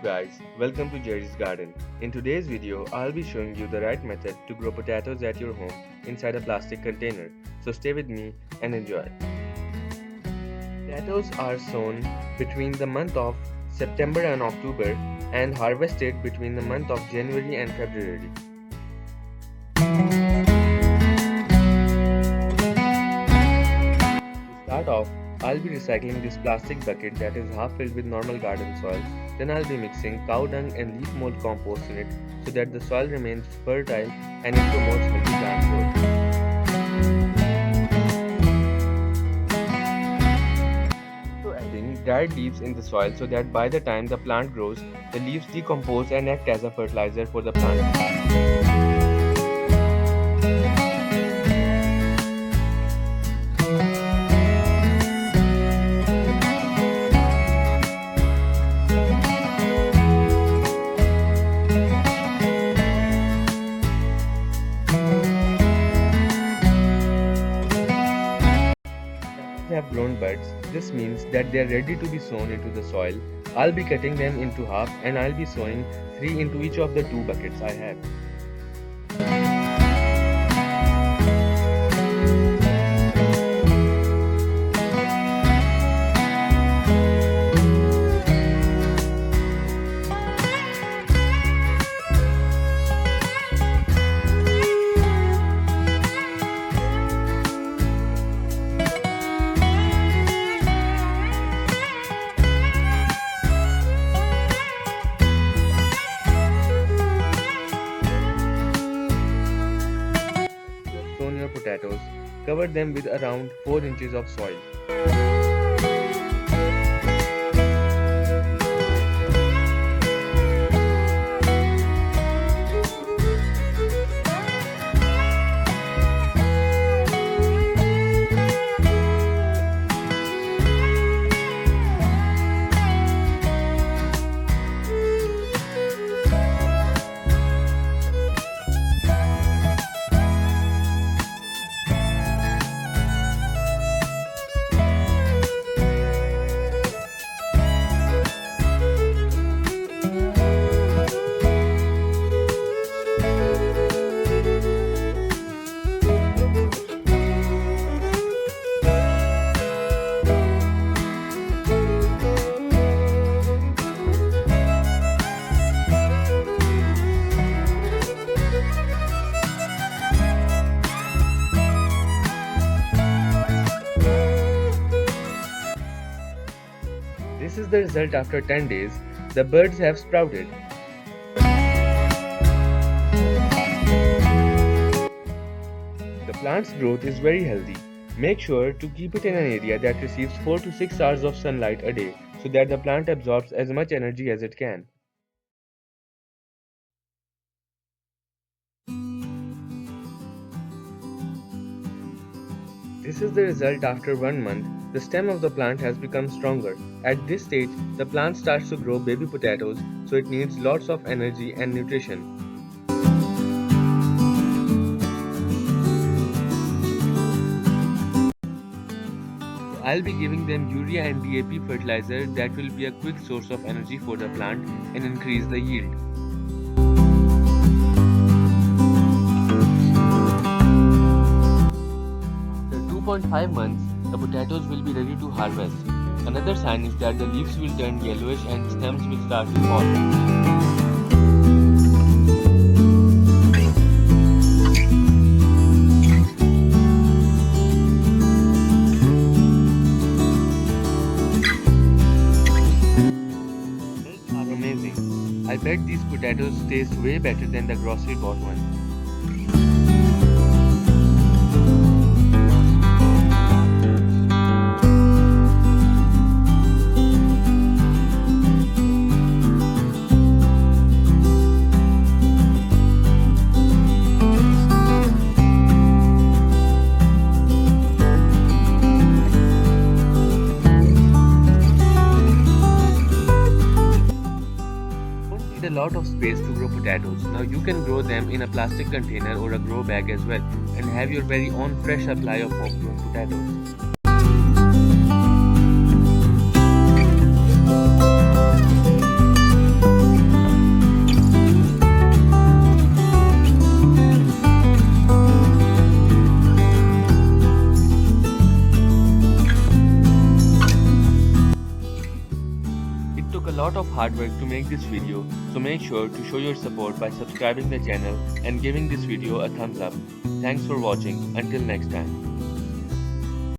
guys, welcome to Jerry's Garden. In today's video, I'll be showing you the right method to grow potatoes at your home inside a plastic container. So stay with me and enjoy. Potatoes are sown between the month of September and October and harvested between the month of January and February. To start off, I'll be recycling this plastic bucket that is half filled with normal garden soil. Then I'll be mixing cow dung and leaf mold compost in it so that the soil remains fertile and it promotes healthy plant growth. So adding dried leaves in the soil so that by the time the plant grows, the leaves decompose and act as a fertilizer for the plant. Have grown buds. This means that they are ready to be sown into the soil. I'll be cutting them into half and I'll be sowing 3 into each of the 2 buckets I have. Sown your potatoes, cover them with around 4 inches of soil. This is the result after 10 days. The buds have sprouted. The plant's growth is very healthy. Make sure to keep it in an area that receives 4 to 6 hours of sunlight a day so that the plant absorbs as much energy as it can. This is the result after 1 month. The stem of the plant has become stronger. At this stage, the plant starts to grow baby potatoes, so it needs lots of energy and nutrition. I'll be giving them urea and DAP fertilizer that will be a quick source of energy for the plant and increase the yield. After 2.5 months, the potatoes will be ready to harvest. Another sign is that the leaves will turn yellowish and stems will start to fall. Amazing. I bet these potatoes taste way better than the grocery bought ones. A lot of space to grow potatoes. Now you can grow them in a plastic container or a grow bag as well and have your very own fresh supply of homegrown potatoes. a lot of hard work to make this video, so make sure to show your support by subscribing the channel and giving this video a thumbs up. Thanks for watching. Until next time.